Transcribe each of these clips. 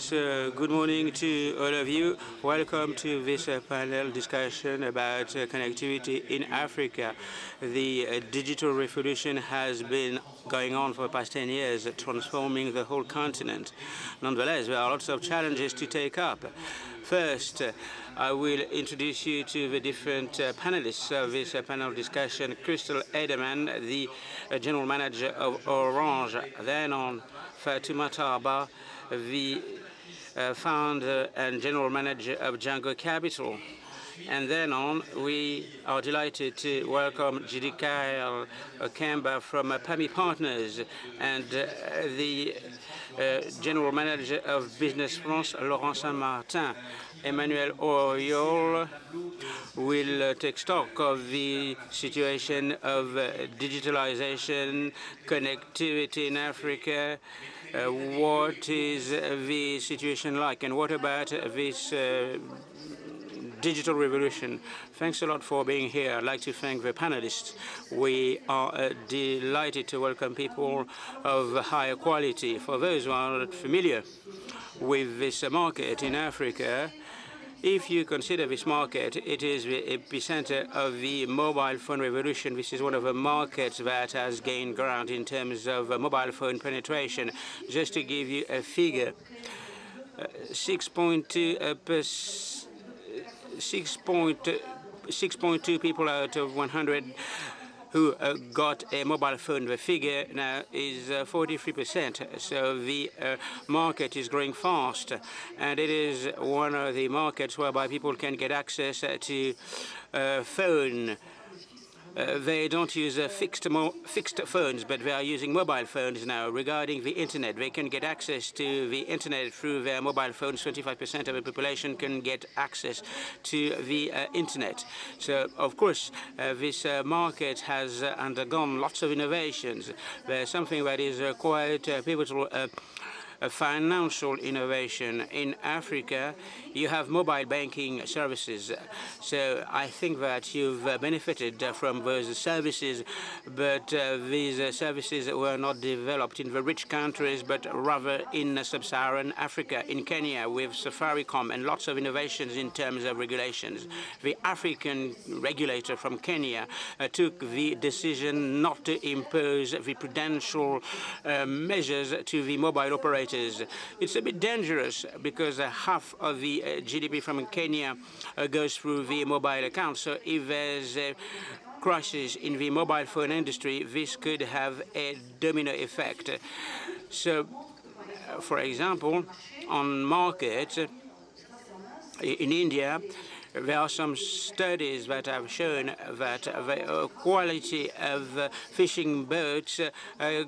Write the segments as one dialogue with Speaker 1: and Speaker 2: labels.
Speaker 1: So, good morning to all of you. Welcome to this panel discussion about connectivity in Africa. The digital revolution has been going on for the past 10 years, transforming the whole continent. Nonetheless, there are lots of challenges to take up. First, I will introduce you to the different panelists of this panel discussion. Christel Ederman, the General Manager of Orange. Then on Fatoumata Tarba, the founder and General Manager of Django Capital. And then on, we are delighted to welcome Jidikael Kemba from PAMI Partners and the General Manager of Business France, Laurent Saint-Martin. Emmanuel Oriol will take stock of the situation of digitalization, connectivity in Africa. What is the situation like, and what about this digital revolution? Thanks a lot for being here. I'd like to thank the panelists. We are delighted to welcome people of higher quality. For those who are not familiar with this market in Africa, if you consider this market, it is the epicenter of the mobile phone revolution. This is one of the markets that has gained ground in terms of mobile phone penetration. Just to give you a figure, 6.2 people out of 100 who got a mobile phone. The figure now is 43%. So the market is growing fast, and it is one of the markets whereby people can get access to phone. They don't use fixed phones, but they are using mobile phones now. Regarding the internet, they can get access to the internet through their mobile phones. 25% of the population can get access to the internet. So, of course, this market has undergone lots of innovations. There's something that is quite pivotal. Financial innovation. In Africa, you have mobile banking services. So I think that you've benefited from those services, but these services were not developed in the rich countries, but rather in sub-Saharan Africa, in Kenya, with Safaricom and lots of innovations in terms of regulations. The African regulator from Kenya took the decision not to impose the prudential measures to the mobile operators. It's a bit dangerous because half of the GDP from Kenya goes through the mobile account. So if there's a crisis in the mobile phone industry, this could have a domino effect. So, for example, on market in India, there are some studies that have shown that the quality of fishing boats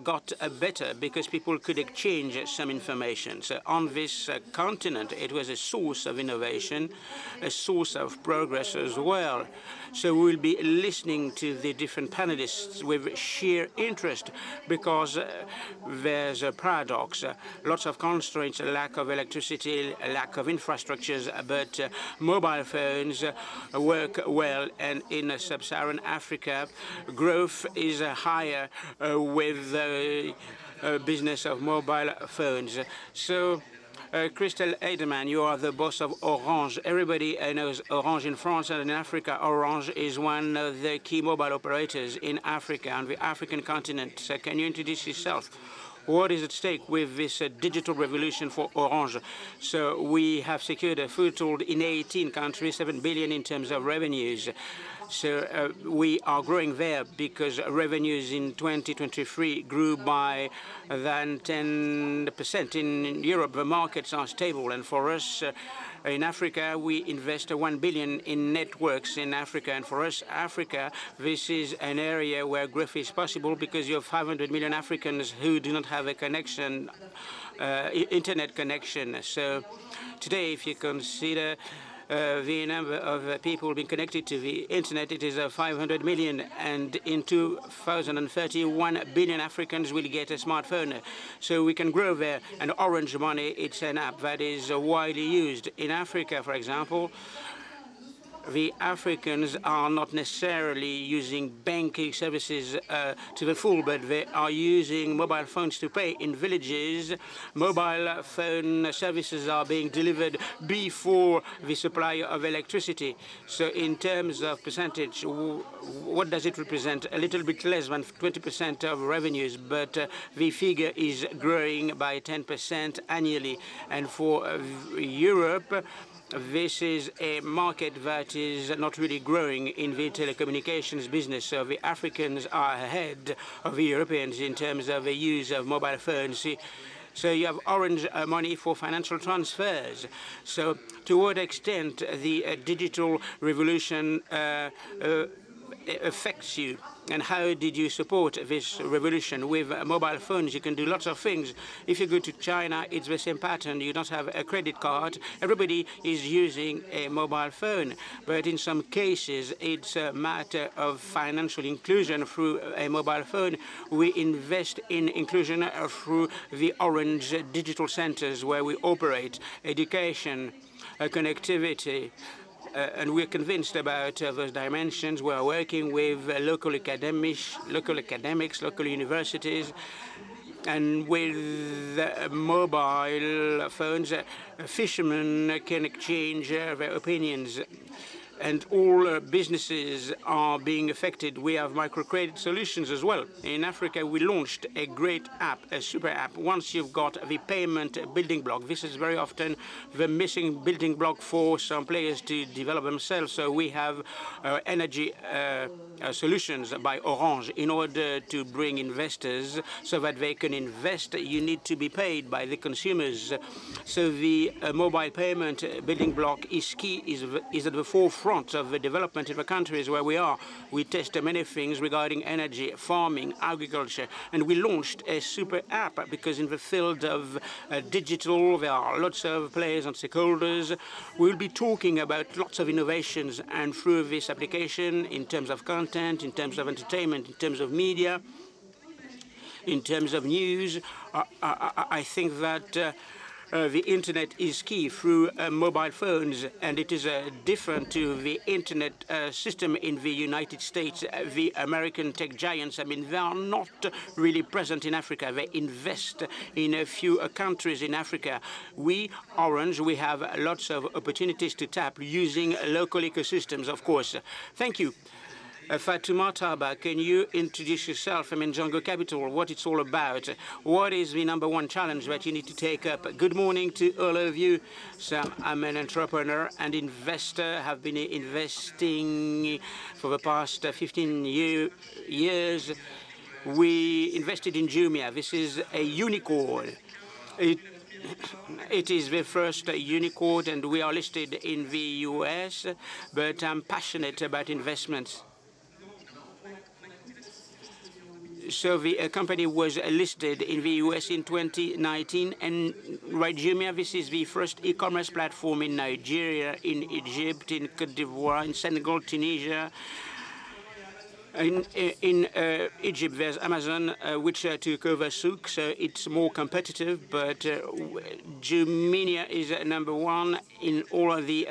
Speaker 1: got better because people could exchange some information. So on this continent, it was a source of innovation, a source of progress as well. So we'll be listening to the different panelists with sheer interest because there's a paradox, lots of constraints, a lack of electricity, a lack of infrastructures, but mobile phones work well, and in sub-Saharan Africa, growth is higher with the business of mobile phones. So, Christel Ederman, you are the boss of Orange. Everybody knows Orange in France and in Africa. Orange is one of the key mobile operators in Africa and the African continent. So can you introduce yourself? What is at stake with this digital revolution for Orange? So we have secured a foothold in 18 countries, 7 billion in terms of revenues. So we are growing there because revenues in 2023 grew by than 10%. In Europe, the markets are stable, and for us, in Africa, we invest 1 billion in networks in Africa. And for us, Africa, this is an area where growth is possible because you have 500 million Africans who do not have a connection, internet connection. So today, if you consider the number of people being connected to the internet, it is 500 million, and in 2030, 1 billion Africans will get a smartphone. So we can grow there. And Orange Money, it's an app that is widely used. In Africa, for example, the Africans are not necessarily using banking services to the full, but they are using mobile phones to pay. In villages, mobile phone services are being delivered before the supply of electricity. So in terms of percentage, what does it represent? A little bit less than 20% of revenues, but the figure is growing by 10% annually. And for Europe, this is a market that is not really growing in the telecommunications business. So the Africans are ahead of the Europeans in terms of the use of mobile phones. So you have orange money for financial transfers. So to what extent the digital revolution affects you, and how did you support this revolution? With mobile phones, you can do lots of things. If you go to China, it's the same pattern. You don't have a credit card. Everybody is using a mobile phone. But in some cases, it's a matter of financial inclusion through a mobile phone. We invest in inclusion through the orange digital centers where we operate, education, connectivity, and we're convinced about those dimensions. We are working with local academics, local universities, and with mobile phones, fishermen can exchange their opinions. And all businesses are being affected. We have microcredit solutions as well. In Africa, we launched a great app, a super app. Once you've got the payment building block, this is very often the missing building block for some players to develop themselves. So we have energy solutions by Orange in order to bring investors so that they can invest. You need to be paid by the consumers. So the mobile payment building block is key, is at the forefront of the development in the countries where we are. We test many things regarding energy, farming, agriculture, and we launched a super app because in the field of digital, there are lots of players and stakeholders. We'll be talking about lots of innovations, and through this application, in terms of content, in terms of entertainment, in terms of media, in terms of news, I think that the internet is key through mobile phones, and it is different to the internet system in the United States. The American tech giants, I mean, they are not really present in Africa. They invest in a few countries in Africa. We, Orange, we have lots of opportunities to tap using local ecosystems, of course. Thank you. Fatoumata Taba, can you introduce yourself? I mean, Django Capital, what it's all about. What is the #1 challenge that you need to take up? Good morning to all of you. So I'm an entrepreneur and investor. Have been investing for the past 15 years. We invested in Jumia. This is a unicorn. It is the first unicorn, and we are listed in the US, but I'm passionate about investments. So the company was listed in the US in 2019, and Jumia, this is the first e-commerce platform in Nigeria, in Egypt, in Cote d'Ivoire, in Senegal, Tunisia. In Egypt, there's Amazon, which took over Souk, so it's more competitive, but Jumia is #1 in all of the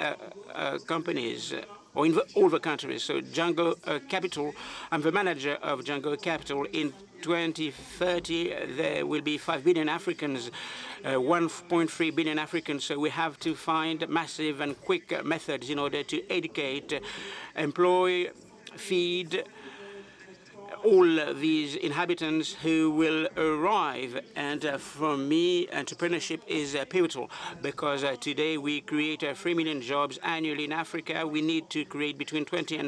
Speaker 1: companies, or in all the countries. So Django Capital, I'm the manager of Django Capital. In 2030, there will be 5 billion Africans, 1.3 billion Africans. So we have to find massive and quick methods in order to educate, employ, feed all these inhabitants who will arrive. And for me, entrepreneurship is pivotal, because today we create 3 million jobs annually in Africa. We need to create between 20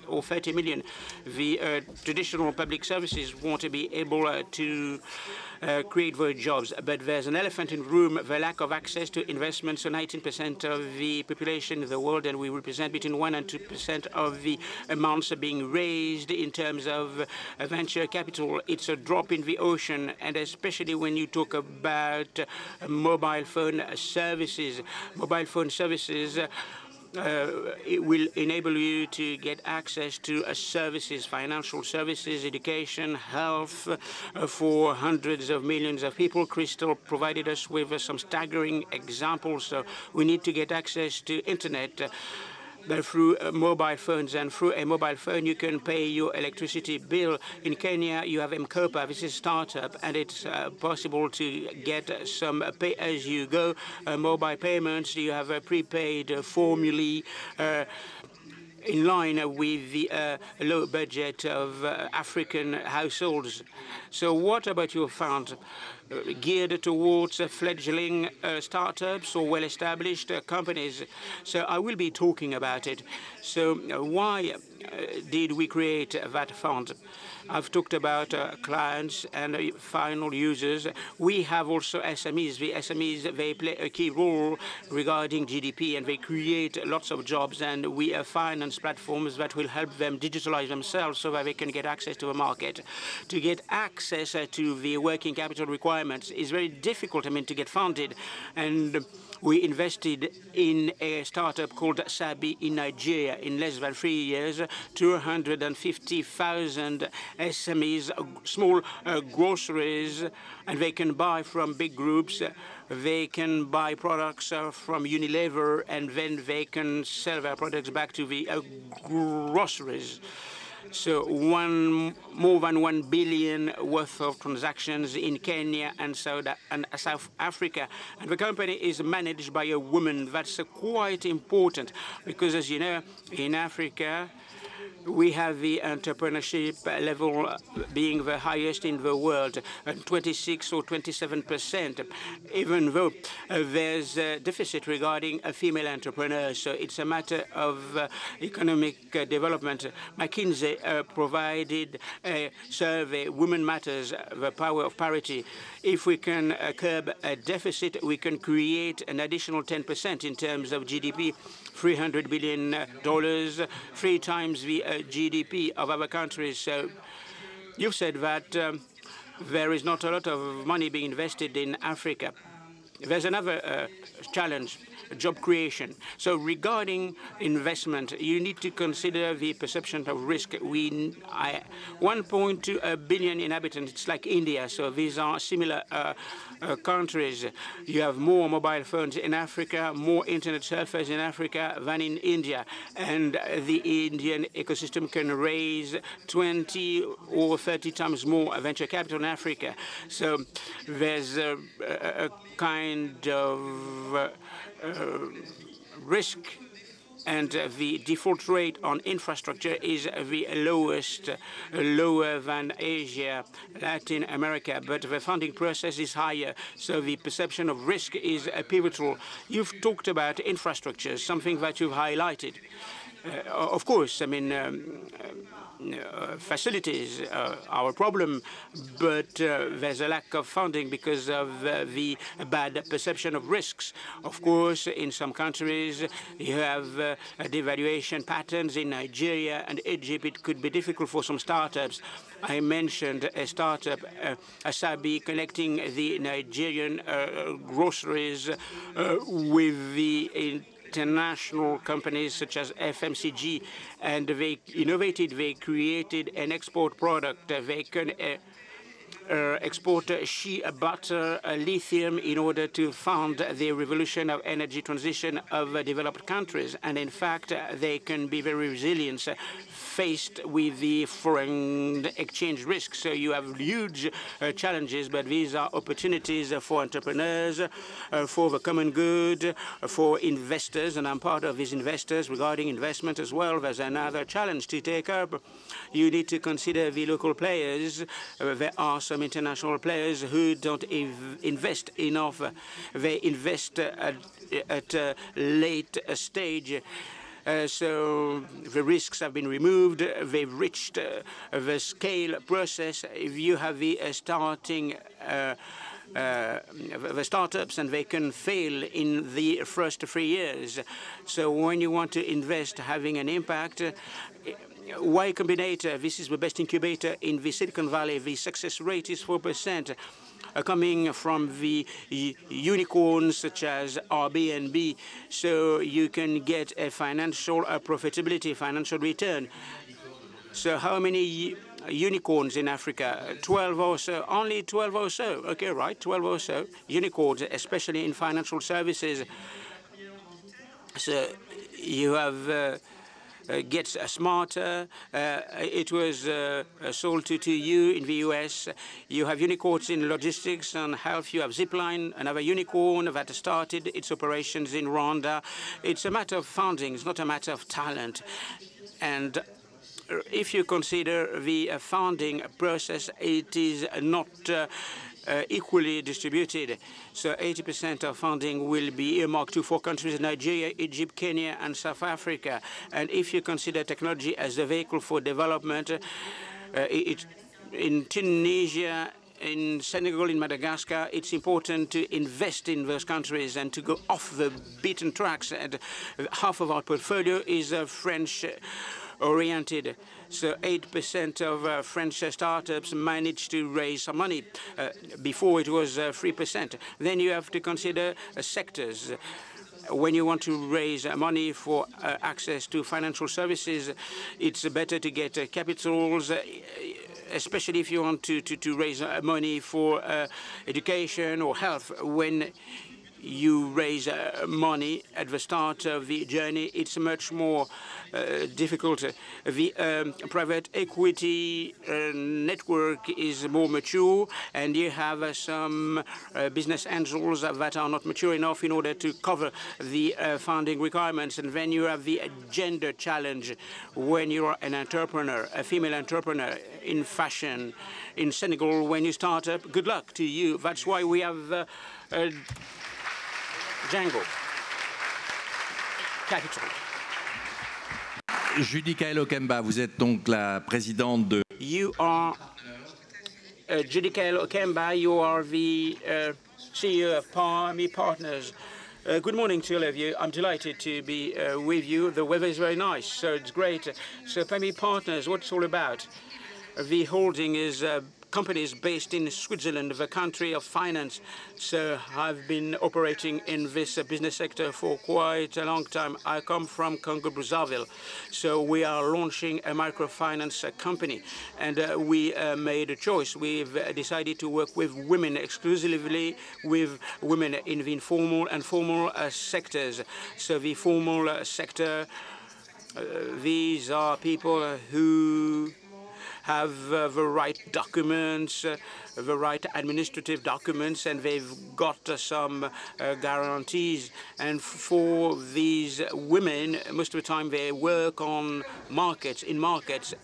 Speaker 1: or 30 million. The traditional public services want to be able to create those jobs, but there's an elephant in the room, the lack of access to investment. So 19% of the population in the world, and we represent between 1 and 2% of the amounts being raised in terms of venture capital. It's a drop in the ocean, and especially when you talk about mobile phone services. Mobile phone services it will enable you to get access to services, financial services, education, health for hundreds of millions of people. Crystal provided us with some staggering examples. So we need to get access to internet through mobile phones, and through a mobile phone you can pay your electricity bill. In Kenya you have M-Kopa, this is a startup, and it's possible to get some pay-as-you-go mobile payments. You have a prepaid formulae in line with the low budget of African households. So what about your fund? Geared towards fledgling startups or well-established companies. So I will be talking about it. So why did we create that fund? I've talked about clients and final users. We have also SMEs. The SMEs, they play a key role regarding GDP, and they create lots of jobs, and we finance platforms that will help them digitalize themselves so that they can get access to the market. To get access to the working capital requirements is very difficult, to get funded. And we invested in a startup called Sabi in Nigeria. In less than 3 years, 250,000 SMEs, small groceries, and they can buy from big groups. They can buy products from Unilever, and then they can sell their products back to the groceries. So more than 1 billion worth of transactions in Kenya and South Africa. And the company is managed by a woman. That's quite important because, as you know, in Africa, we have the entrepreneurship level being the highest in the world, 26 or 27%, even though there's a deficit regarding female entrepreneurs. So it's a matter of economic development. McKinsey provided a survey, Women Matters, the power of parity. If we can curb a deficit, we can create an additional 10% in terms of GDP, $300 billion, 3 times the GDP of other countries. So you've said that there is not a lot of money being invested in Africa. There's another challenge, job creation. So regarding investment, you need to consider the perception of risk. 1.2 billion inhabitants, it's like India. So these are similar countries. You have more mobile phones in Africa, more internet surfers in Africa than in India. And the Indian ecosystem can raise 20 or 30 times more venture capital in Africa. So there's a kind of risk, and the default rate on infrastructure is the lowest, lower than Asia, Latin America, but the funding process is higher, so the perception of risk is pivotal. You've talked about infrastructure, something that you've highlighted. Of course, facilities are our problem, but there's a lack of funding because of the bad perception of risks. Of course, in some countries, you have devaluation patterns. In Nigeria and Egypt, it could be difficult for some startups. I mentioned a startup, Asabi, connecting the Nigerian groceries with the international companies such as FMCG, and they innovated, they created an export product. They can export shea butter, lithium, in order to fund the revolution of energy transition of developed countries. And in fact, they can be very resilient faced with the foreign exchange risks. So you have huge challenges, but these are opportunities for entrepreneurs, for the common good, for investors, and I'm part of these investors regarding investment as well. There's another challenge to take up. You need to consider the local players. There are some international players who don't invest enough. They invest at a late stage. So the risks have been removed. They've reached the scale process. If you have the the startups, and they can fail in the first 3 years. So when you want to invest, having an impact, Y Combinator, this is the best incubator in the Silicon Valley. The success rate is 4%. coming from the unicorns such as Airbnb, so you can get a financial profitability, financial return. So how many unicorns in Africa? 12 or so, only 12 or so. Okay, right, 12 or so unicorns, especially in financial services. So you have gets smarter. It was sold to you in the US. You have unicorns in logistics and health. You have Zipline, another unicorn that started its operations in Rwanda. It's a matter of funding. It's not a matter of talent. And if you consider the funding process, it is not equally distributed. So 80% of funding will be earmarked to 4 countries: Nigeria, Egypt, Kenya, and South Africa. And if you consider technology as a vehicle for development, in Tunisia, in Senegal, in Madagascar, it's important to invest in those countries and to go off the beaten tracks. And half of our portfolio is French oriented. So 8% of French startups managed to raise some money. Before it was 3%. Then you have to consider sectors. When you want to raise money for access to financial services, it's better to get capitals, especially if you want to raise money for education or health. When you raise money at the start of the journey, it's much more difficult. The private equity network is more mature, and you have some business angels that are not mature enough in order to cover the funding requirements. And then you have the gender challenge. When you are an entrepreneur, a female entrepreneur in fashion in Senegal, when you start up, good luck to you. That's why we have Django Capital.
Speaker 2: Judy Kael Okemba, vous êtes donc la présidente de...
Speaker 1: You are Judy Kael Okemba. You are the CEO of Palmy Partners. Good morning to all of you. I'm delighted to be with you. The weather is very nice, so it's great. So Palmy Partners, what's it all about? The holding is companies based in Switzerland, the country of finance. So I've been operating in this business sector for quite a long time. I come from Congo-Brazzaville. So we are launching a microfinance company. And we made a choice. We've decided to work with women, exclusively with women in the informal and formal sectors. So the formal sector, these are people who have the right documents, the right administrative documents, and they've got some guarantees. And for these women, most of the time they work on markets,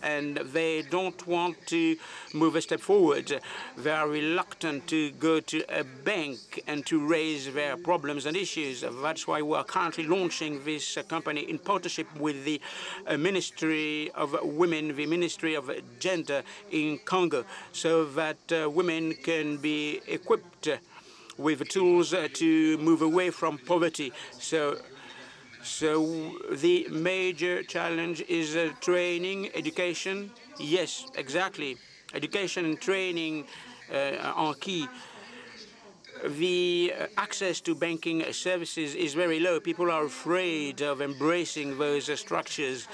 Speaker 1: and they don't want to move a step forward. They are reluctant to go to a bank and to raise their problems and issues. That's why we are currently launching this company in partnership with the Ministry of Women, the Ministry of Gender in Congo, so that women can be equipped with tools to move away from poverty. So the major challenge is training, education. Yes, exactly. Education and training are key. The access to banking services is very low. People are afraid of embracing those structures,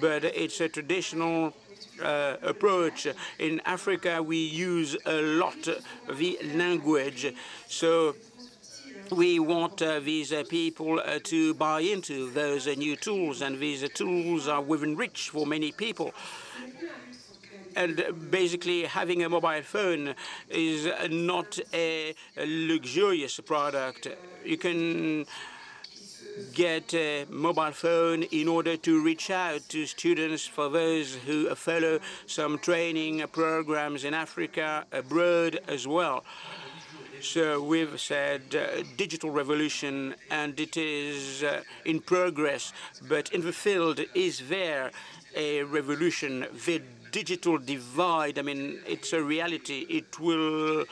Speaker 1: but it's a traditional approach. In Africa, we use a lot the language. So we want these people to buy into those new tools, and these tools are within reach for many people. And basically, having a mobile phone is not a luxurious product. You can get a mobile phone in order to reach out to students, for those who follow some training programs in Africa, abroad as well. So we've said digital revolution, and it is in progress. But in the field, is there a revolution? The digital divide, I mean, it's a reality. It will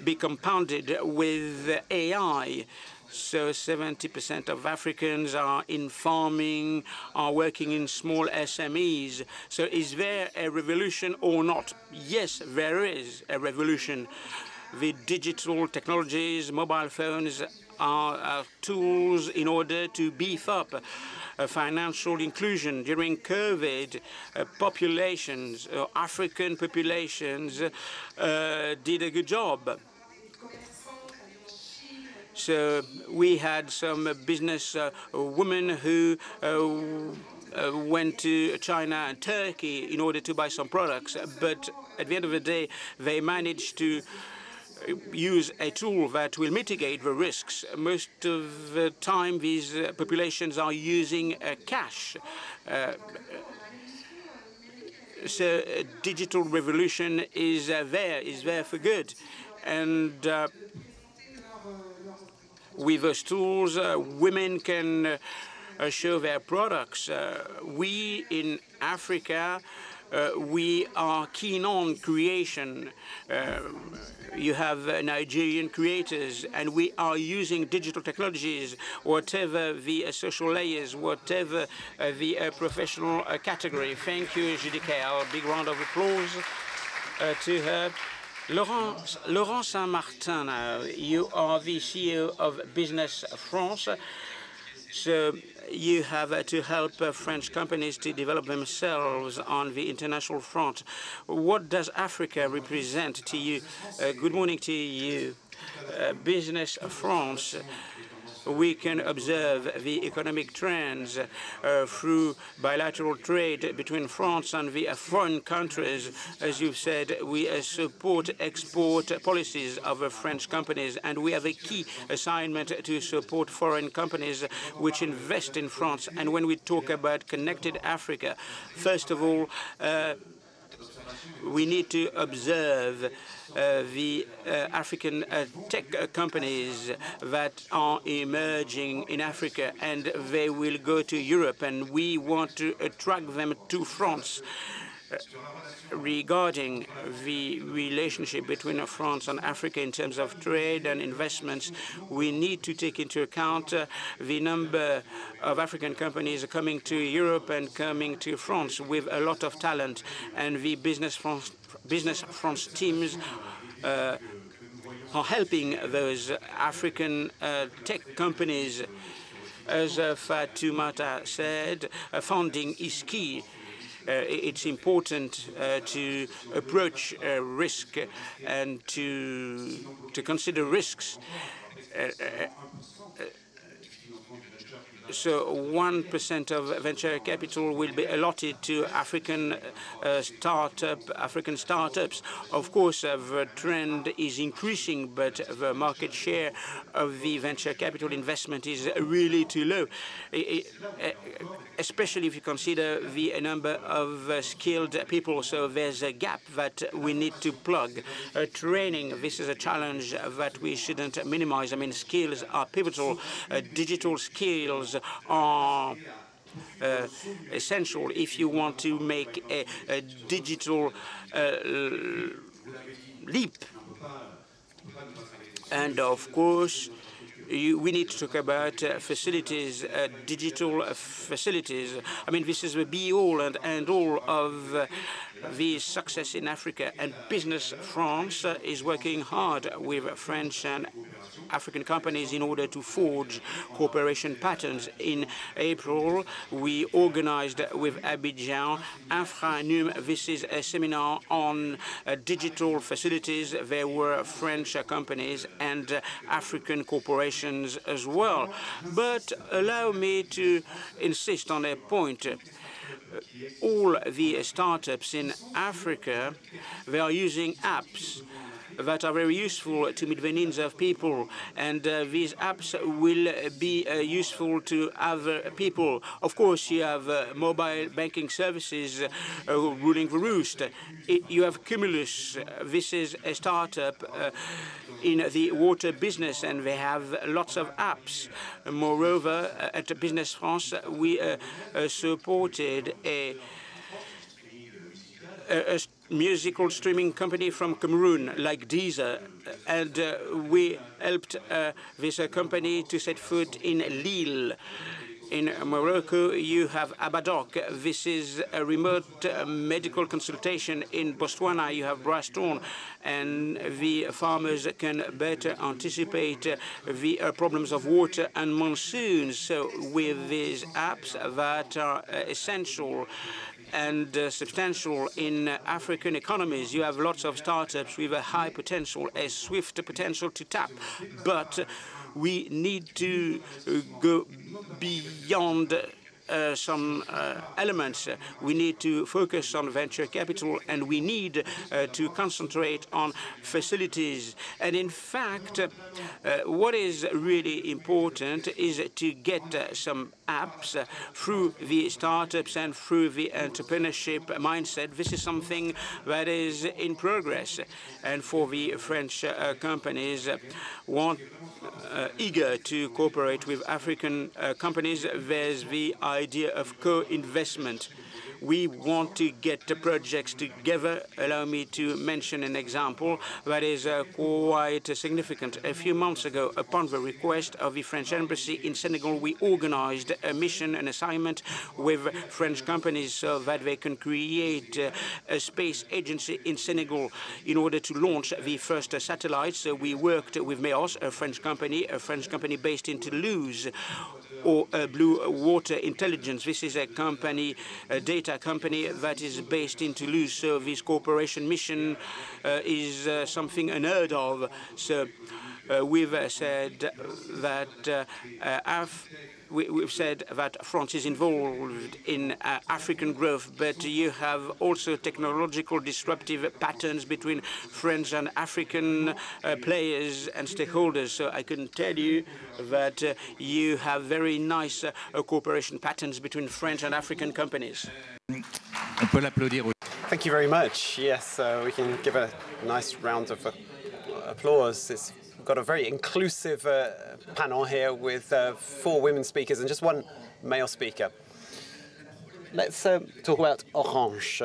Speaker 1: be compounded with AI. So 70% of Africans are in farming, are working in small SMEs. So is there a revolution or not? Yes, there is a revolution. the digital technologies, mobile phones are tools in order to beef up financial inclusion. During COVID, populations, African populations did a good job. So we had some business women who went to China and Turkey in order to buy some products, but at the end of the day, they managed to use a tool that will mitigate the risks. Most of the time, these populations are using cash. So digital revolution is there for good. And with those tools, women can show their products. We in Africa, we are keen on creation. You have Nigerian creators, and we are using digital technologies, whatever the social layers, whatever the professional category. Thank you, Judy Kale. Big round of applause to her. Laurent Saint-Martin, you are the CEO of Business France. So you have to help French companies to develop themselves on the international front. What does Africa represent to you? Good morning to you. Business France. We can observe the economic trends through bilateral trade between France and the foreign countries. As you've said, we support export policies of French companies, and we have a key assignment to support foreign companies which invest in France. And when we talk about connected Africa, first of all, we need to observe the African tech companies that are emerging in Africa, and they will go to Europe, and we want to attract them to France. Regarding the relationship between France and Africa in terms of trade and investments, we need to take into account the number of African companies coming to Europe and coming to France with a lot of talent, and the Business France teams are helping those African tech companies. As Fatoumata said, funding is key. It's important to approach risk and to consider risks. So 1% of venture capital will be allotted to African startups. Of course, the trend is increasing, but the market share of the venture capital investment is really too low, especially if you consider the number of skilled people. So there's a gap that we need to plug. Training, this is a challenge that we shouldn't minimize. I mean, skills are pivotal. Digital skills are essential if you want to make a digital leap. And of course, we need to talk about facilities, digital facilities. I mean, this is the be-all and end-all of the success in Africa. And Business France is working hard with French and African companies in order to forge cooperation patterns. In April, we organized with Abidjan InfraNum. This is a seminar on digital facilities. There were French companies and African corporations as well. But allow me to insist on a point. All the startups in Africa, they are using apps that are very useful to meet the needs of people, and these apps will be useful to other people. Of course, you have mobile banking services ruling the roost. You have Cumulus. This is a startup in the water business, and they have lots of apps. Moreover, at Business France, we supported a musical streaming company from Cameroon, like Deezer, and we helped this company to set foot in Lille. In Morocco, you have Abadoc. This is a remote medical consultation. In Botswana, you have Braston, and the farmers can better anticipate the problems of water and monsoons. So with these apps that are essential and substantial in African economies, you have lots of startups with a high potential, a swift potential to tap. But we need to go beyond some elements. We need to focus on venture capital, and we need to concentrate on facilities. And in fact, what is really important is to get some apps through the startups and through the entrepreneurship mindset. This is something that is in progress. And for the French companies eager to cooperate with African companies, there's the idea of co-investment. We want to get the projects together. Allow me to mention an example that is quite significant. A few months ago, upon the request of the French Embassy in Senegal, we organized a mission, an assignment with French companies so that they can create a space agency in Senegal in order to launch the first satellites. So we worked with MEOS, a French company based in Toulouse, or Blue Water Intelligence. This is a company, a data company that is based in Toulouse. So this cooperation mission is something unheard of. So we've said that we've said that France is involved in African growth, but you have also technological disruptive patterns between French and African players and stakeholders. So I can tell you that you have very nice cooperation patterns between French and African companies.
Speaker 3: Thank you very much. Yes, we can give a nice round of applause. We've got a very inclusive panel here with 4 women speakers and just 1 male speaker. Let's talk about Orange.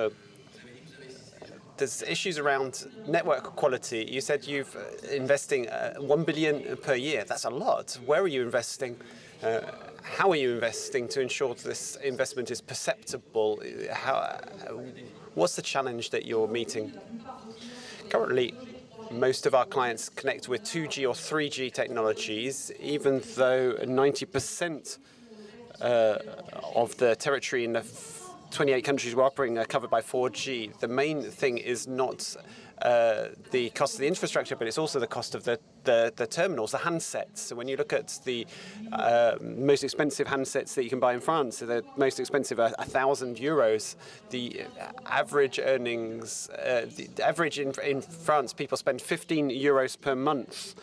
Speaker 3: There's issues around network quality. You said you've investing 1 billion per year. That's a lot. Where are you investing? How are you investing to ensure that this investment is perceptible? What's the challenge that you're meeting? Currently, most of our clients connect with 2G or 3G technologies, even though 90% of the territory in the 28 countries we're operating are covered by 4G. The main thing is not the cost of the infrastructure, but it's also the cost of the terminals, the handsets. So when you look at the most expensive handsets that you can buy in France, the most expensive are 1,000 euros. The average earnings, the average in France, people spend 15 euros per month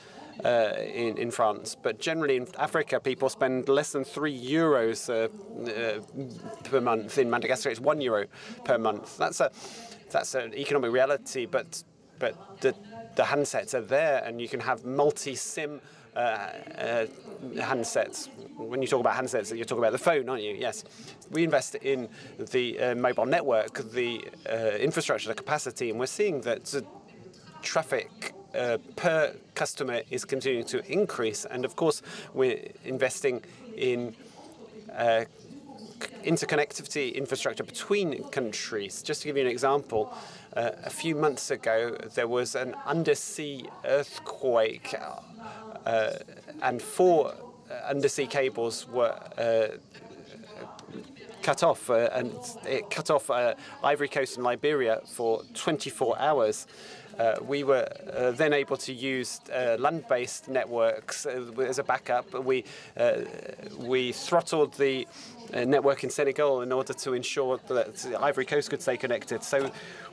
Speaker 3: in France, but generally in Africa, people spend less than 3 euros per month. In Madagascar, it's 1 euro per month. That's an economic reality, but the handsets are there, and you can have multi-SIM handsets. When you talk about handsets, you're talking about the phone, aren't you? Yes. We invest in the mobile network, the infrastructure, the capacity, and we're seeing that traffic per customer is continuing to increase. And of course, we're investing in interconnectivity infrastructure between countries. Just to give you an example, a few months ago, there was an undersea earthquake, and 4 undersea cables were cut off, and it cut off Ivory Coast and Liberia for 24 hours. We were then able to use land-based networks as a backup. We throttled the network in Senegal in order to ensure that Ivory Coast could stay connected. So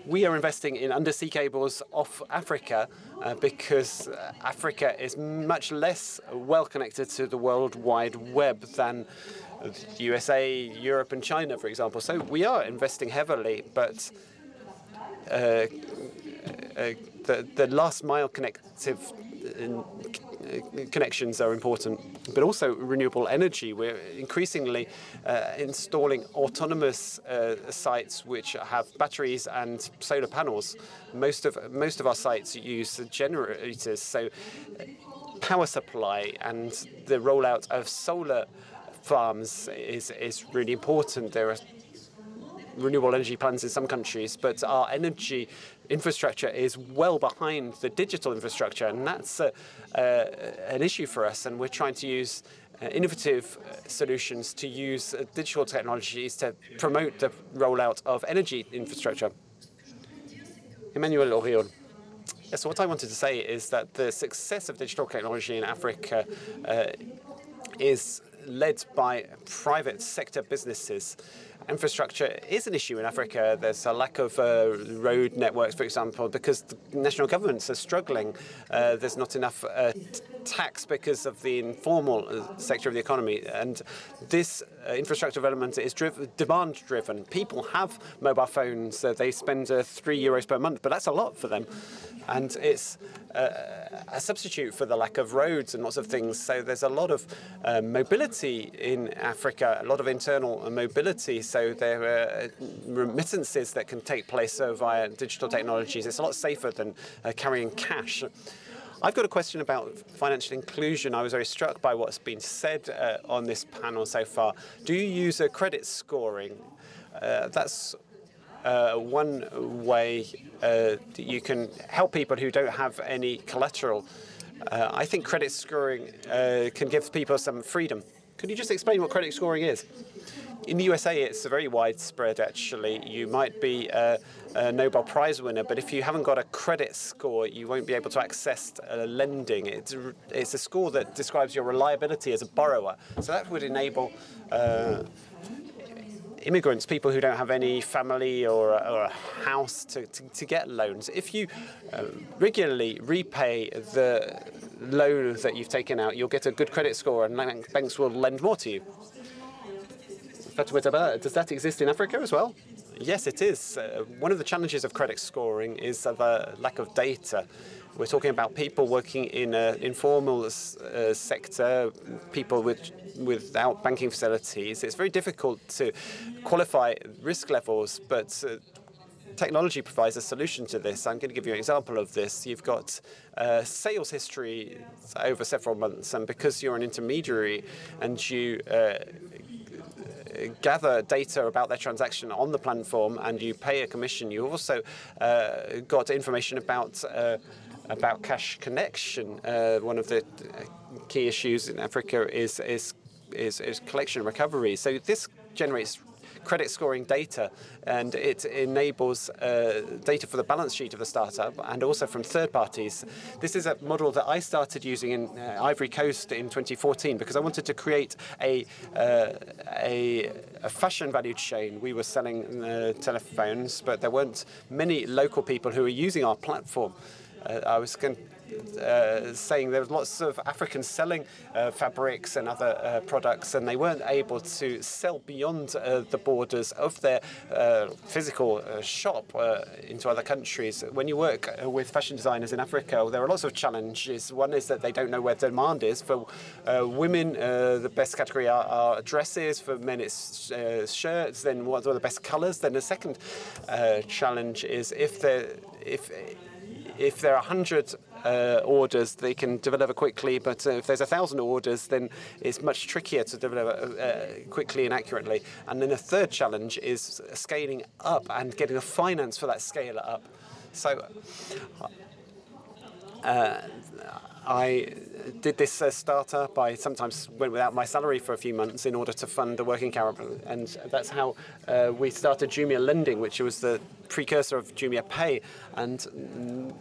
Speaker 3: we are investing in undersea cables off Africa because Africa is much less well connected to the World Wide Web than the USA, Europe, and China, for example. So we are investing heavily, but the last mile connections are important, but also renewable energy. We're increasingly installing autonomous sites which have batteries and solar panels. Most of our sites use generators, so power supply and the rollout of solar farms is really important. There are renewable energy plans in some countries, but our energy infrastructure is well behind the digital infrastructure, and that's an issue for us. And we're trying to use innovative solutions to use digital technologies to promote the rollout of energy infrastructure. Emmanuel Oriol. Yes, what I wanted to say is that the success of digital technology in Africa is led by private sector businesses. Infrastructure is an issue in Africa. There's a lack of road networks, for example, because the national governments are struggling. There's not enough tax because of the informal sector of the economy. And this infrastructure development is demand-driven. People have mobile phones. They spend €3 per month, but that's a lot for them. And it's a substitute for the lack of roads and lots of things. So there's a lot of mobility in Africa, a lot of internal mobility. So there are remittances that can take place via digital technologies. It's a lot safer than carrying cash. I've got a question about financial inclusion. I was very struck by what's been said on this panel so far. Do you use credit scoring? That's one way that you can help people who don't have any collateral. I think credit scoring can give people some freedom. Could you just explain what credit scoring is? In the USA, it's very widespread, actually. You might be a Nobel Prize winner, but if you haven't got a credit score, you won't be able to access lending. It's a score that describes your reliability as a borrower. So that would enable immigrants, people who don't have any family or a house to get loans. If you regularly repay the loan that you've taken out, you'll get a good credit score and banks will lend more to you. Does that exist in Africa as well? Yes, it is. One of the challenges of credit scoring is the lack of data. We're talking about people working in an informal sector, people without banking facilities. It's very difficult to qualify risk levels, but technology provides a solution to this. I'm going to give you an example of this. You've got sales history over several months, and because you're an intermediary and you gather data about their transaction on the platform and you pay a commission, you also got information about cash connection. One of the key issues in Africa is collection and recovery. So this generates credit scoring data, and it enables data for the balance sheet of the startup and also from third parties. This is a model that I started using in Ivory Coast in 2014 because I wanted to create a fashion value chain. We were selling telephones, but there weren't many local people who were using our platform. I was saying there was lots of Africans selling fabrics and other products, and they weren't able to sell beyond the borders of their physical shop into other countries. When you work with fashion designers in Africa, there are lots of challenges. One is that they don't know where demand is. For women, the best category are dresses. For men, it's shirts. Then what are the best colors? Then the second challenge is if there are 100 orders, they can deliver quickly, but if there's 1,000 orders, then it's much trickier to deliver quickly and accurately. And then the third challenge is scaling up and getting the finance for that scale up. So I did this startup. I sometimes went without my salary for a few months in order to fund the working capital, and that's how we started Jumia Lending, which was the precursor of Jumia Pay. And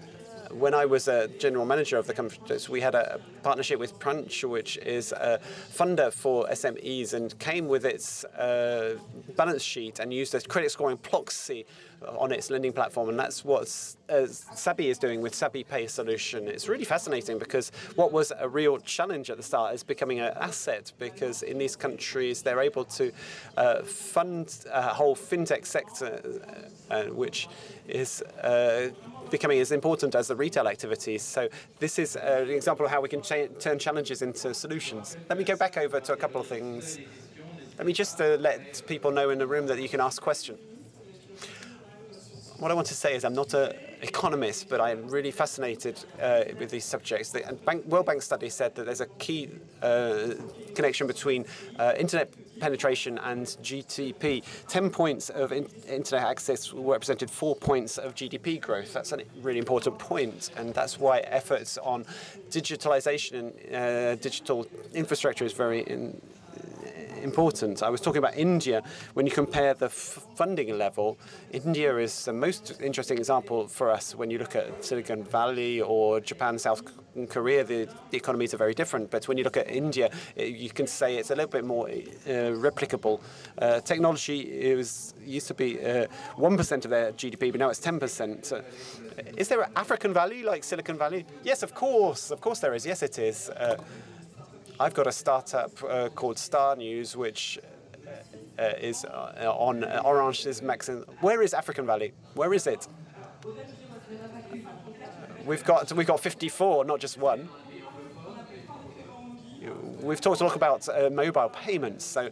Speaker 3: when I was a general manager of the company, we had a partnership with Crunch, which is a funder for SMEs, and came with its balance sheet and used a credit scoring proxy on its lending platform. And that's what Sabi is doing with Sabi Pay solution. It's really fascinating because what was a real challenge at the start is becoming an asset, because in these countries they're able to fund a whole fintech sector, which is becoming as important as the retail activities. So this is an example of how we can turn challenges into solutions. Let me go back over to a couple of things. Let me just let people know in the room that you can ask questions. what I want to say is I'm not an economist, but I'm really fascinated with these subjects. The World Bank study said that there's a key connection between internet penetration and GDP. 10 points of internet access represented 4 points of GDP growth. That's a really important point, and that's why efforts on digitalization and digital infrastructure is very important. I was talking about India. When you compare the funding level, India is the most interesting example for us. When you look at Silicon Valley or Japan, South Korea, the economies are very different. But when you look at India, you can say it's a little bit more replicable. Technology used to be 1% of their GDP, but now it's 10%. Is there an African Valley like Silicon Valley? Yes, of course. Of course there is. Yes, it is. I've got a startup called Star News, which is on Orange's Maxim. Where is African Valley? Where is it? We've got 54, not just one. We've talked a lot about mobile payments, so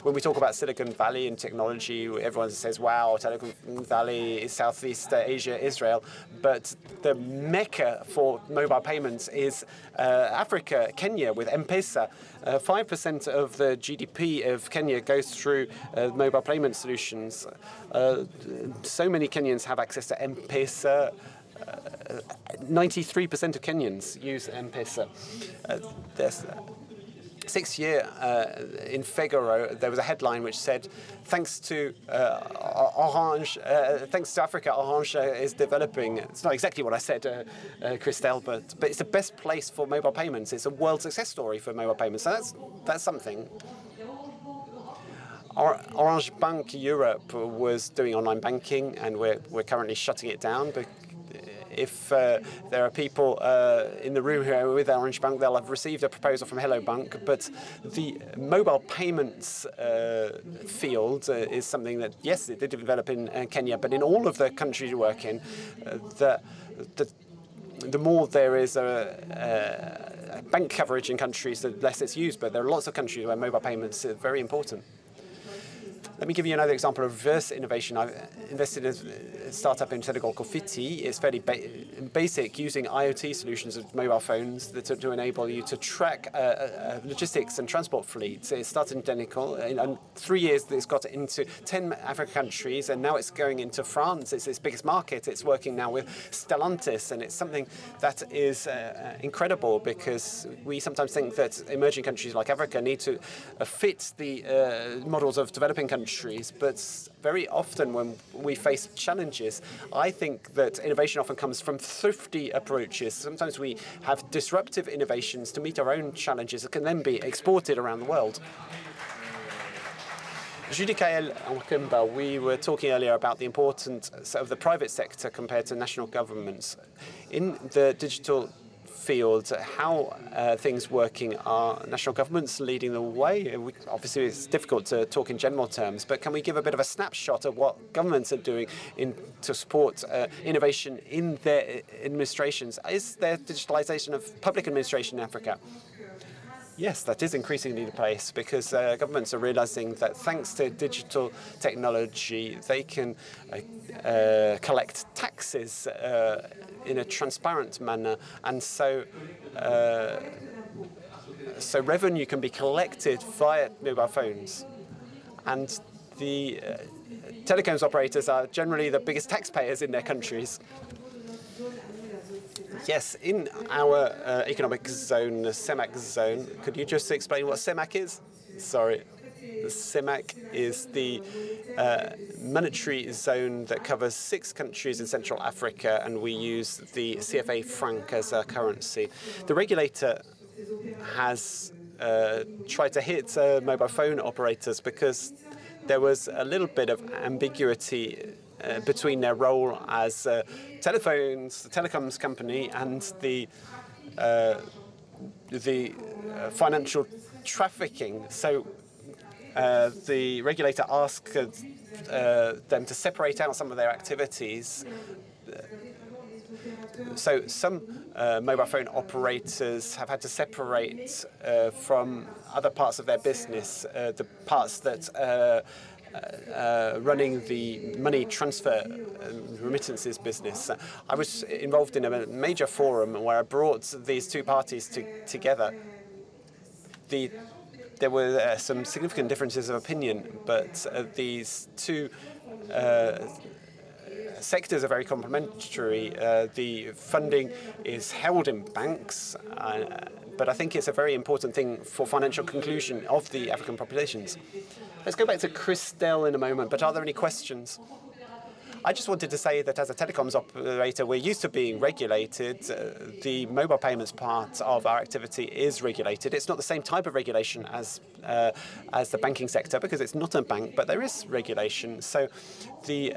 Speaker 3: when we talk about Silicon Valley and technology, everyone says, wow, Silicon Valley is Southeast Asia, Israel. But the mecca for mobile payments is Africa, Kenya, with M-Pesa. 5% of the GDP of Kenya goes through mobile payment solutions. So many Kenyans have access to M-Pesa. 93% of Kenyans use M-Pesa. There's 6 year in Figaro, there was a headline which said, thanks to Orange, thanks to Africa, Orange is developing. It's not exactly what I said, Christelle, but it's the best place for mobile payments. It's a world success story for mobile payments. So that's something. Orange Bank Europe was doing online banking, and we're currently shutting it down. But if there are people in the room here with Orange Bank, they'll have received a proposal from Hello Bank. But the mobile payments field is something that, yes, it did develop in Kenya, but in all of the countries you work in, the more there is a bank coverage in countries, the less it's used. But there are lots of countries where mobile payments are very important. Let me give you another example of reverse innovation. I've invested in a startup in Senegal called Fiti. It's fairly basic, using IoT solutions of mobile phones to enable you to track logistics and transport fleets. It started in Senegal. In 3 years, it's got into 10 African countries, and now it's going into France. It's its biggest market. It's working now with Stellantis, and it's something that is incredible, because we sometimes think that emerging countries like Africa need to fit the models of developing countries. But very often when we face challenges, I think that innovation often comes from thrifty approaches. Sometimes we have disruptive innovations to meet our own challenges that can then be exported around the world. Judy Kael and Kimba, we were talking earlier about the importance of the private sector compared to national governments. In the digital field, how things working? Are national governments leading the way? Obviously, it's difficult to talk in general terms, but can we give a bit of a snapshot of what governments are doing to support innovation in their administrations? Is there digitalization of public administration in Africa? Yes, that is increasingly the case, because governments are realizing that thanks to digital technology, they can collect taxes in a transparent manner, and so revenue can be collected via mobile phones. And the telecoms operators are generally the biggest taxpayers in their countries. Yes, in our economic zone, the CEMAC zone, could you just explain what CEMAC is? Sorry. The CEMAC is the monetary zone that covers 6 countries in Central Africa, and we use the CFA franc as a currency. The regulator has tried to hit mobile phone operators because there was a little bit of ambiguity between their role as telecoms company and the financial trafficking. So the regulator asked them to separate out some of their activities. So some mobile phone operators have had to separate from other parts of their business, the parts that running the money transfer remittances business. I was involved in a major forum where I brought these two parties together. There were some significant differences of opinion, but these two sectors are very complementary. The funding is held in banks, but I think it's a very important thing for financial conclusion of the African populations. Let's go back to Christelle in a moment, but are there any questions? I just wanted to say that as a telecoms operator, we're used to being regulated. The mobile payments part of our activity is regulated. It's not the same type of regulation as the banking sector because it's not a bank, but there is regulation. So the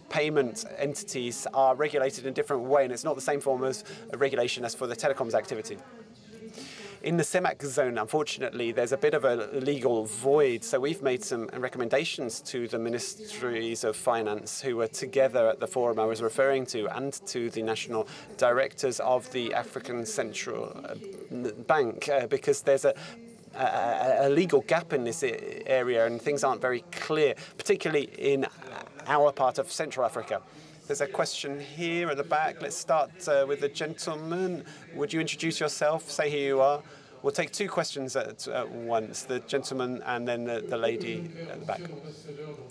Speaker 3: payment entities are regulated in a different way, and it's not the same form of regulation as for the telecoms activity. In the CEMAC zone, unfortunately, there's a bit of a legal void, so we've made some recommendations to the ministries of finance who were together at the forum I was referring to and to the national directors of the African Central Bank because there's a legal gap in this area and things aren't very clear, particularly in our part of Central Africa. There's a question here at the back. Let's start with the gentleman. Would you introduce yourself? Say who you are. We'll take two questions at once, the gentleman and then the lady at the back.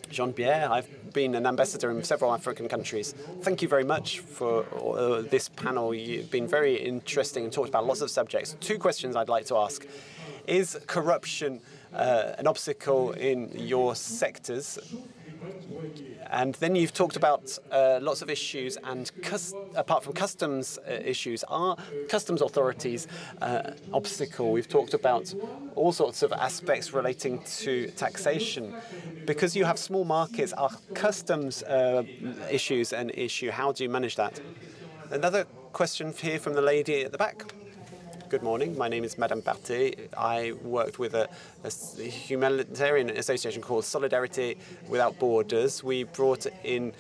Speaker 3: Jean-Pierre, I've been an ambassador in several African countries. Thank you very much for this panel. You've been very interesting and talked about lots of subjects. Two questions I'd like to ask. Is corruption an obstacle in your sectors? And then you've talked about lots of issues, and apart from customs issues, are customs authorities obstacle? We've talked about all sorts of aspects relating to taxation. Because you have small markets, are customs issues an issue? How do you manage that? Another question here from the lady at the back. Good morning. My name is Madame Partey. I worked with a humanitarian association called Solidarity Without Borders. We brought in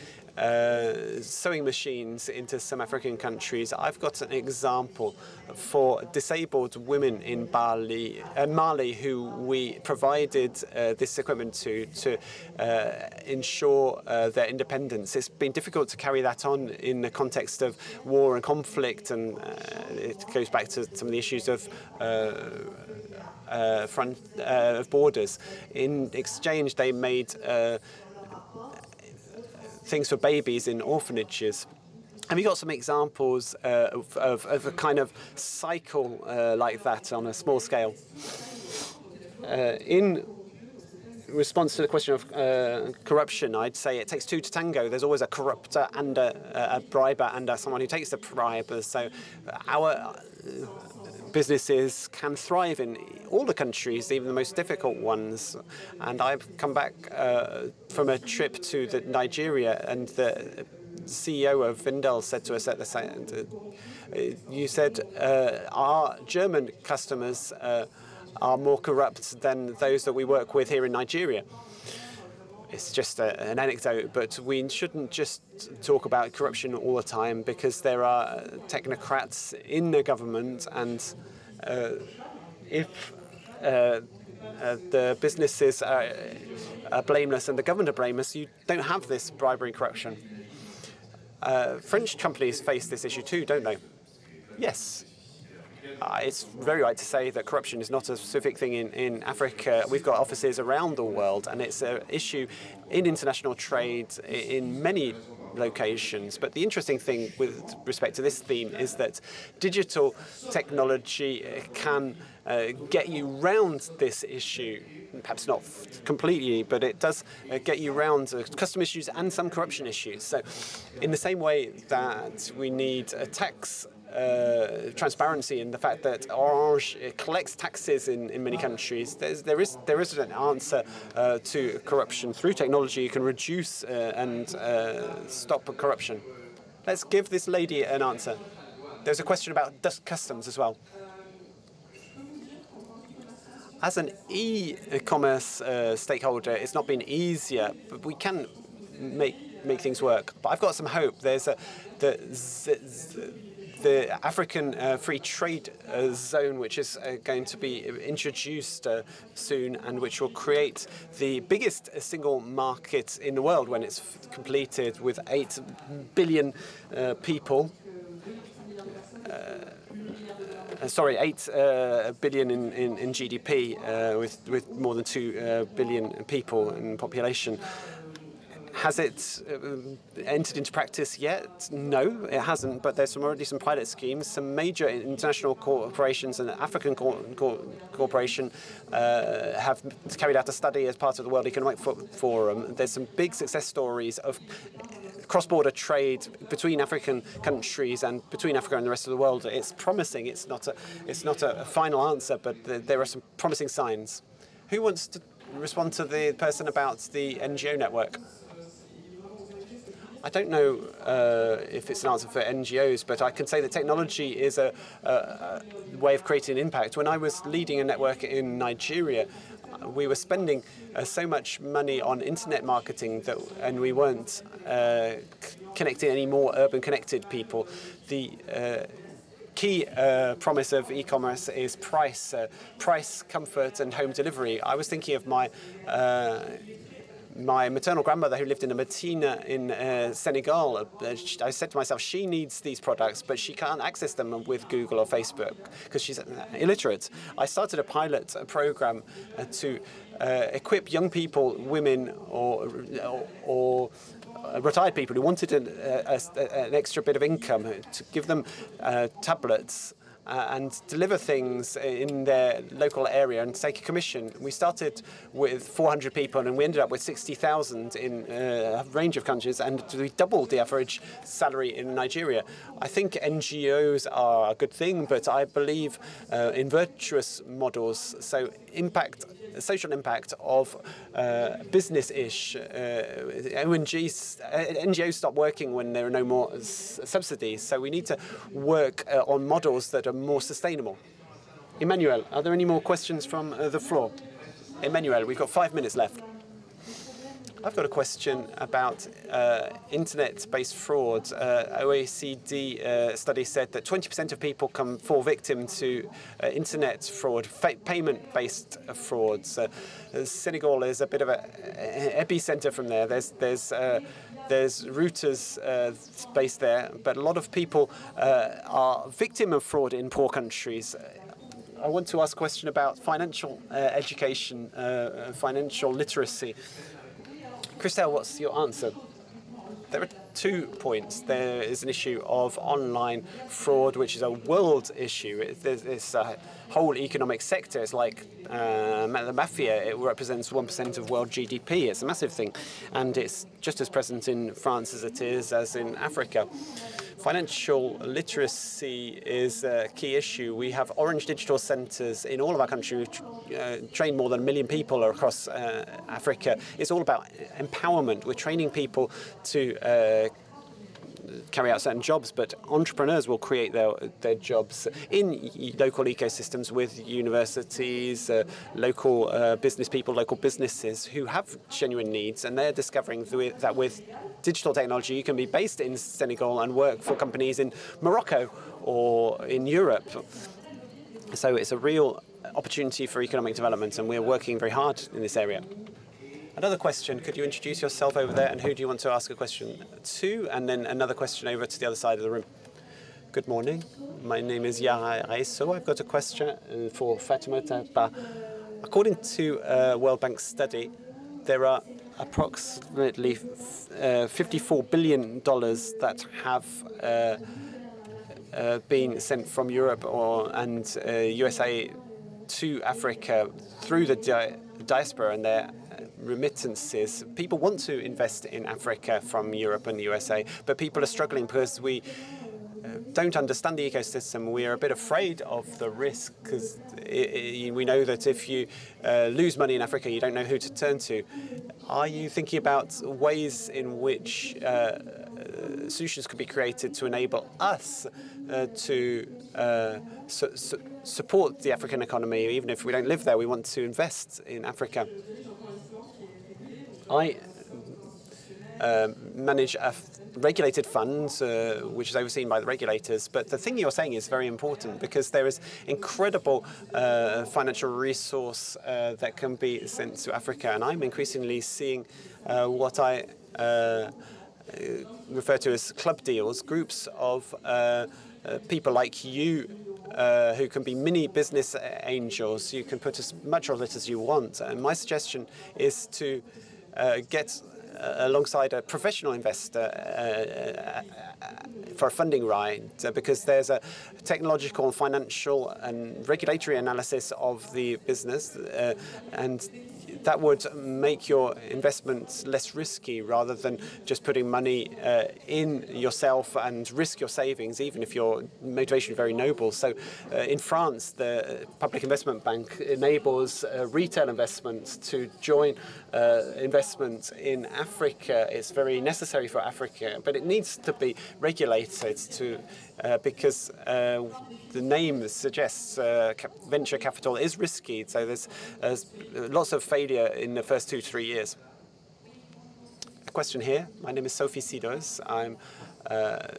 Speaker 3: sewing machines into some African countries. I've got an example for disabled women in Mali who we provided this equipment to ensure their independence. It's been difficult to carry that on in the context of war and conflict, and it goes back to some of the issues of borders. In exchange, they made things for babies in orphanages. Have you got some examples of a kind of cycle like that on a small scale? In response to the question of corruption, I'd say it takes two to tango. There's always a corrupter and a briber and someone who takes the bribe. So our businesses can thrive in all the countries, even the most difficult ones. And I've come back from a trip to Nigeria, and the CEO of Vindel said to us at the same you said our German customers are more corrupt than those that we work with here in Nigeria. It's just an anecdote, but we shouldn't just talk about corruption all the time because there are technocrats in the government, and if the businesses are blameless and the government are blameless, you don't have this bribery corruption. French companies face this issue too, don't they? Yes. It's very right to say that corruption is not a specific thing in Africa. We've got offices around the world, and it's an issue in international trade in many locations. But the interesting thing with respect to this theme is that digital technology can get you round this issue. Perhaps not completely, but it does get you round custom issues and some corruption issues. So in the same way that we need a tax transparency in the fact that Orange collects taxes in many countries, there is an answer to corruption. Through technology, you can reduce and stop corruption. Let's give this lady an answer. There's a question about customs as well. As an e-commerce stakeholder, it's not been easier, but we can make things work. But I've got some hope. There's the African Free Trade Zone, which is going to be introduced soon and which will create the biggest single market in the world when it's completed, with 8 billion people. 8 billion in GDP, with more than 2 billion people in population. Has it entered into practice yet? No, it hasn't, but there's already some pilot schemes. Some major international corporations and African corporation have carried out a study as part of the World Economic Forum. There's some big success stories of cross-border trade between African countries and between Africa and the rest of the world. It's promising. It's not a final answer, but there are some promising signs. Who wants to respond to the person about the NGO network? I don't know if it's an answer for NGOs, but I can say that technology is a way of creating impact. When I was leading a network in Nigeria, we were spending so much money on internet marketing and we weren't connecting any more urban connected people. The key promise of e-commerce is price, comfort, and home delivery. I was thinking of my maternal grandmother who lived in a Medina in Senegal. I said to myself, she needs these products, but she can't access them with Google or Facebook because she's illiterate. I started a pilot program to equip young people, women, or retired people who wanted an extra bit of income, to give them tablets and deliver things in their local area and take a commission. We started with 400 people and we ended up with 60,000 in a range of countries, and we doubled the average salary in Nigeria. I think NGOs are a good thing, but I believe in virtuous models. So social impact of business-ish. NGOs stop working when there are no more subsidies. So we need to work on models that are more sustainable. Emmanuel, are there any more questions from the floor? Emmanuel, we've got 5 minutes left. I've got a question about internet-based fraud. OECD study said that 20% of people fall victim to internet fraud, payment-based frauds. Senegal is a bit of an epicenter from there. There's routers based there, but a lot of people are victim of fraud in poor countries. I want to ask a question about financial education, financial literacy. Christelle, what's your answer? There are 2 points. There is an issue of online fraud, which is a world issue. It's a whole economic sector. It's like the mafia. It represents 1% of world GDP. It's a massive thing. And it's just as present in France as it is as in Africa. Financial literacy is a key issue. We have Orange Digital Centres in all of our country. We train more than 1 million people across Africa. It's all about empowerment. We're training people to carry out certain jobs, but entrepreneurs will create their jobs in local ecosystems with universities, local business people, local businesses who have genuine needs, and they're discovering that with digital technology you can be based in Senegal and work for companies in Morocco or in Europe. So it's a real opportunity for economic development, and we're working very hard in this area. Another question, could you introduce yourself over there, and who do you want to ask a question to? And then another question over to the other side of the room. Good morning. My name is Yara Raiso. I've got a question for Fatima Taba. According to a World Bank study, there are approximately $54 billion that have been sent from Europe and USA to Africa through the diaspora and their remittances. People want to invest in Africa from Europe and the USA, but people are struggling because we don't understand the ecosystem. We are a bit afraid of the risk because we know that if you lose money in Africa, you don't know who to turn to. Are you thinking about ways in which solutions could be created to enable us to support the African economy? Even if we don't live there, we want to invest in Africa. I manage a regulated fund, which is overseen by the regulators. But the thing you're saying is very important because there is incredible financial resource that can be sent to Africa. And I'm increasingly seeing what I refer to as club deals, groups of people like you who can be mini business angels. You can put as much of it as you want. And my suggestion is to get alongside a professional investor for a funding round, because there's a technological, financial and regulatory analysis of the business, and that would make your investments less risky rather than just putting money in yourself and risk your savings, even if your motivation is very noble. So in France, the Public Investment Bank enables retail investments to join investment in Africa. It's very necessary for Africa, but it needs to be regulated to because the name suggests venture capital is risky. So there's lots of failure in the first 2-3 years. A question here. My name is Sophie Sidos. I'm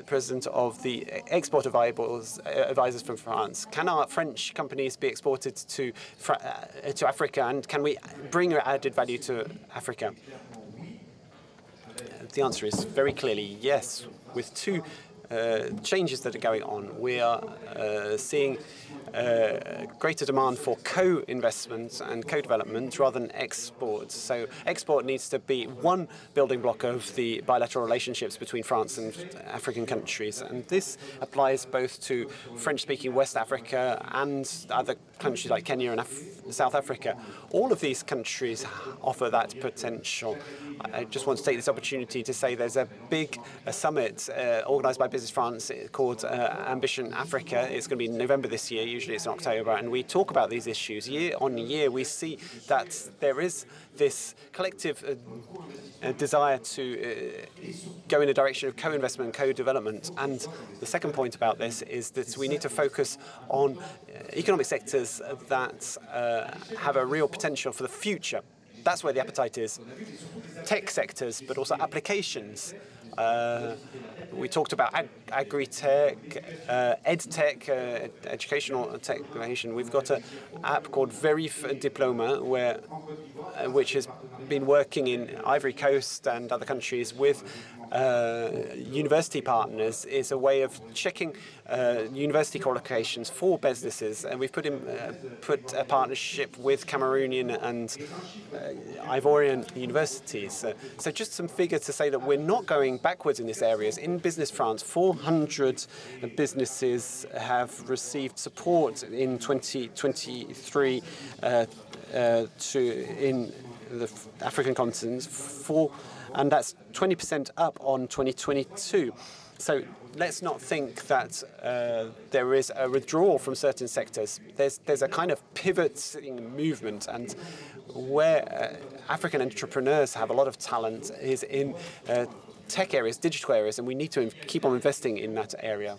Speaker 3: president of the Export Advisors from France. Can our French companies be exported to Africa, and can we bring added value to Africa? The answer is very clearly yes, with two changes that are going on. We are seeing greater demand for co-investment and co-development rather than export. So export needs to be one building block of the bilateral relationships between France and African countries. And this applies both to French-speaking West Africa and other countries like Kenya and South Africa. All of these countries offer that potential. I just want to take this opportunity to say there's a big summit organized by Business France called Ambition Africa. It's going to be in November this year. Usually it's in October, and we talk about these issues. Year on year, we see that there is this collective desire to go in a direction of co-investment and co-development. And the second point about this is that we need to focus on economic sectors that have a real potential for the future. That's where the appetite is. Tech sectors, but also applications. We talked about agri-tech, ed-tech, educational technology. We've got an app called Verif Diploma, which has been working in Ivory Coast and other countries with university partners. Is a way of checking university qualifications for businesses, and we've put a partnership with Cameroonian and Ivorian universities. So just some figures to say that we're not going backwards in these areas. In Business France, 400 businesses have received support in 2023 in the African continent, and that's 20% up on 2022. So let's not think that there is a withdrawal from certain sectors. There's a kind of pivoting movement, and where African entrepreneurs have a lot of talent is in tech areas, digital areas, and we need to keep on investing in that area.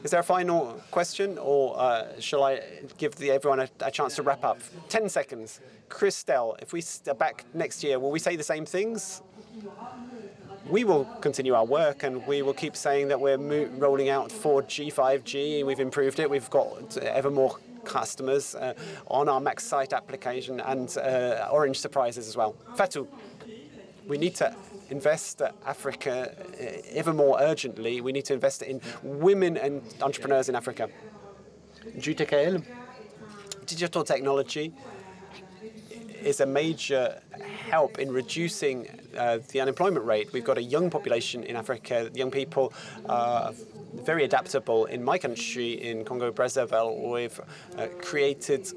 Speaker 3: Is there a final question, or shall I give everyone a chance to wrap up? 10 seconds. Christelle, if we are back next year, will we say the same things? We will continue our work, and we will keep saying that we're rolling out 4G, 5G. We've improved it. We've got ever more customers on our Max Site application, and Orange surprises as well. Fatou, we need to invest Africa ever more urgently. We need to invest in women and entrepreneurs in Africa. GTKL, digital technology is a major help in reducing the unemployment rate. We've got a young population in Africa. Young people are very adaptable. In my country, in Congo-Brazzaville, we've created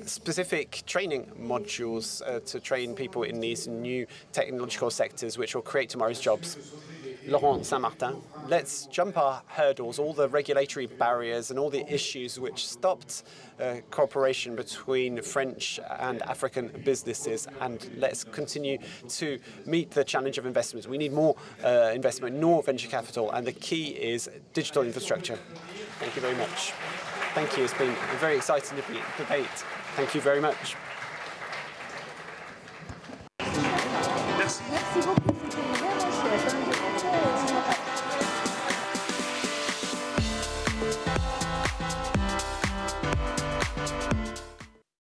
Speaker 3: specific training modules to train people in these new technological sectors, which will create tomorrow's jobs. Laurent Saint-Martin, let's jump our hurdles, all the regulatory barriers and all the issues which stopped cooperation between French and African businesses, and let's continue to meet the challenge of investment. We need more investment, more venture capital, and the key is digital infrastructure. Thank you very much. Thank you. It's been a very exciting debate. Thank you very much.